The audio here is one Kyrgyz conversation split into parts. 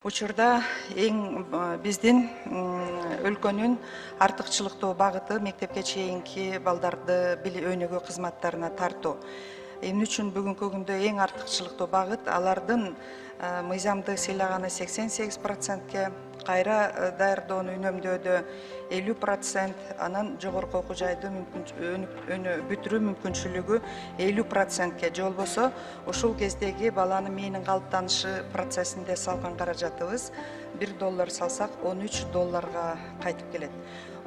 Учурда биздин өлкөнүн артыкчылыктуу багыты мектепке чейинки балдарды өнүгүү кызматтарына тартуу. Эмне үчүн бүгүнкү күндө эң артыкчылыктуу багыт алардын мыйзамды сыйлаганы 88%, кайра даярдоону үнөмдөөдө 50%, анан жогорку окуу жайды бүтүрүү мүмкүнчүлүгү 50%ке же болбосо ушул кездеги баланын мээнин калыптанышы процессинде салган каражатыбыз $1 салсак $13 кайтып келет.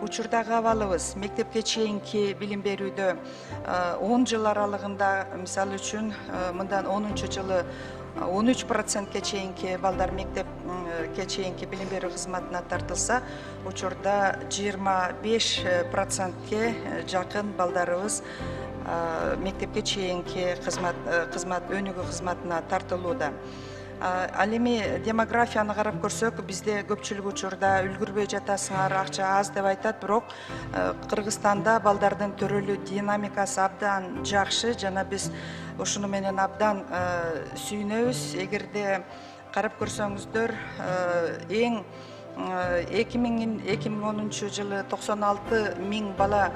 Учурдагы абалыбыз мектепке чейинки билим берүүдө 10 жыл аралыгында, мисалы үчүн, мындан 10-жылы 13%ке чейинки балдар мектепке чейинки билим берүү кызматына тартылса, учурда 25%ке жакын балдарыбыз мектепке чейинки кызмат өнүгүү кызматына тартылууда. Ал эми демографияны карап көрсөк, бизде көпчүлүк учурда үлгүрбөй жатасыңар, акча аз деп айтат, бирок Кыргызстанда балдардын төрөлүү динамикасы абдан жакшы жана биз ушуну менен абдан сүйүнөбүз. Эгерде карап көрсөңүздөр, 2010 жылы 96 миң бала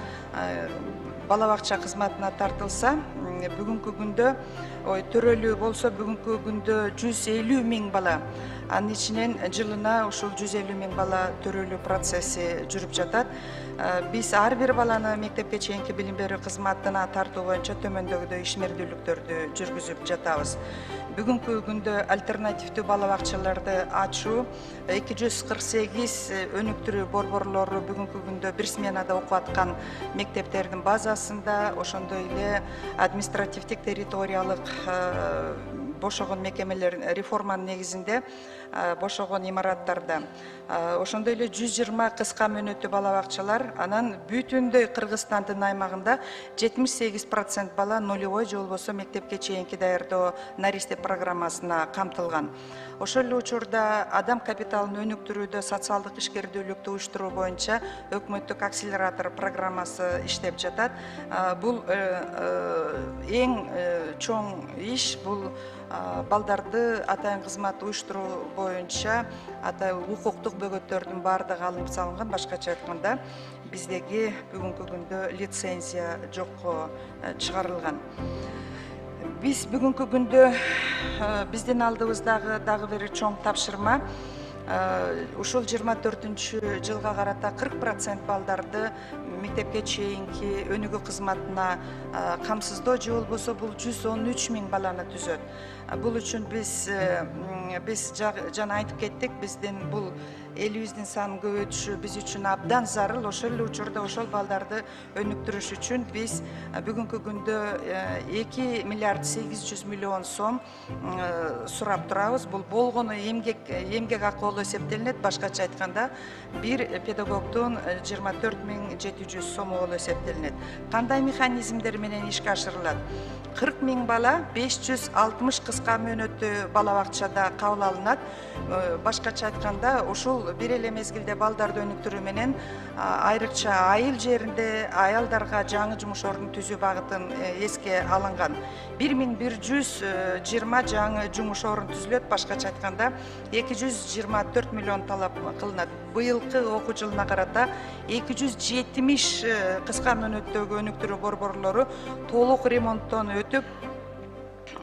бакча кызматына тартылса, бүгүнкү күндө төрөлүү болсо бүгүнкү күндө 150 миң бала. Анын ичинен жылына ушул 150 миң бала төрөлүү процесси жүрүп жатат. Биз ар бир баланы мектепке чейинки билим берүү кызматына тартуу боюнча төмөндөгүдөй ишмердүүлүктөрдү жүргүзүп жатабыз. Бүгүнкү күндө альтернативдүү бала бакчаларды ачуу, 248 өнүктүрүү борборлору бүгүнкү күндө бир сменада окуп аткан мектептердин базасында, ошондой эле административдик территориялык бошогон мекемелер реформанын негизинде бошогон имараттарда, ошондой эле 120 кыска мөөнөттүү бала бакчалар, анан бүтүндөй Кыргызстандын аймагында 78% бала нулевой же болбосо мектепке чейинки даярдоо наристе программасына камтылган. Ошол эле учурда адам капиталын өнүктүрүүдө социалдык ишкердүүлүктү уюштуруу боюнча өкмөттүк акселератор программасы иштеп жатат. Бул эң чоң иш, бул балдарды атайын кызмат уюштуруу боюнча укуктук бөгөттөрдүн баардыгы алынып салынган. Башкача айтканда, биздеги бүгүнкү күндө лицензия жокко чыгарылган. Биз бүгүнкү күндө биздин алдыбыздагы дагы бир чоң тапшырма, ушул 24-жылга карата 40% балдарды мектепке чейинки өнүгүү кызматына камсыздоо же болбосо бул 113 миң баланы түзөт. Бул үчүн биз жана айтып кеттик, биздин бул элибиздин санын көбөйтүшү биз үчүн абдан зарыл. Ошол эле учурда ошол балдарды өнүктүрүш үчүн биз бүгүнкү күндө 2 миллиард 800 миллион сом сурап турабыз. Бул болгону эмгек акы болуп эсептелинет. Башкача айтканда, бир педагогдун 24.700 сому болуп эсептелинет. Кандай механизмдер менен ишке ашырылат? 40 миң бала 560 кыска мөөнөттүү бала бакчада кабыл алынат. Башкача айтканда, ушул бир эле мезгилде балдарды өнүктүрүү менен айрыкча айыл жеринде аялдарга жаңы жумуш ордун түзүү багытын эске алынган. 1120 жаңы жумуш орун түзүлөт. Башкача айтканда, 224 миллион талап кылынат. Быйылкы окуу жылына карата 270 кыска мөөнөттөгү өнүктүрүү борборлору толук ремонттон өтүп,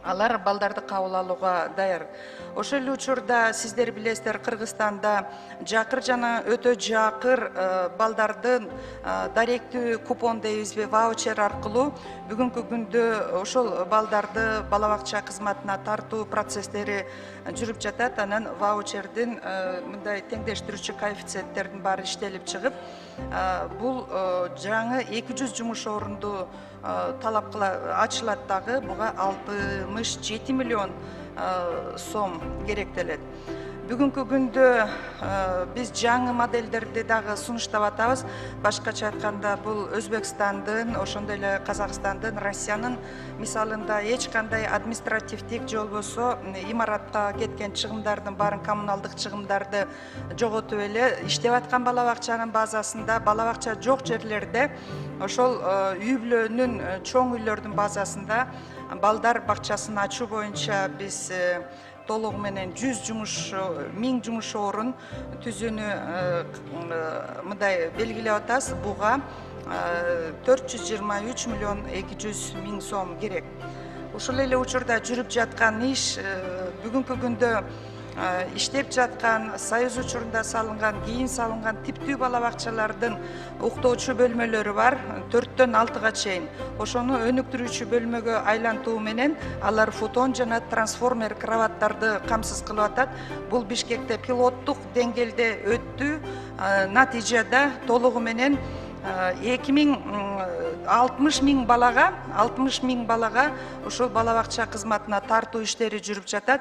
алар балдарды кабыл алууга даяр. Ошол эле учурда сиздер билесиздер, Кыргызстанда жакыр жана өтө жакыр балдардын даректүү купон дейбизби, ваучер аркылуу бүгүнкү күндө ошол балдарды бала бакча кызматына тартуу процесстери жүрүп жатат. Анан ваучердин мындай теңдештирүүчү коэффициенттердин баары иштелип чыгып, бул жаңы 200 жумуш орунду талап ачылат дагы, буга 67 миллион сом керектелет. Бүгүнкү күндө биз жаңы модельдерди дагы сунуштап атабыз. Башкача айтканда, бул Өзбекстандын, ошондой эле Казакстандын, Россиянын мисалында эч кандай административдик же болбосо имаратка кеткен чыгымдардын баарын, коммуналдык чыгымдарды жоготуп эле иштеп аткан бала бакчанын базасында, бала бакча жок жерлерде ошол үй бүлөнүн чоң үйлөрдүн базасында балдар бакчасын ачуу боюнча биз толугу менен 1000 жумуш орун түзүүнү мындай белгилеп атабыз. Буга 423 миллион 200 миң сом керек. Ушул эле учурда жүрүп жаткан иш бүгүнкү күндө иштеп жаткан Союз учурунда салынган, кийин салынган типтүү бала бакчалардын уктоочу бөлмөлөрү бар, 4-төн 6-га чейин. Ошону өнүктүрүүчү бөлмөгө айлантуу менен алар футон жана трансформер кроваттарды камсыз кылып атат. Бул Бишкекте пилоттук деңгээлде өттү. Натыйжада толугу менен 60 миң балага ушул бала бакча кызматына тартуу иштери жүрүп жатат.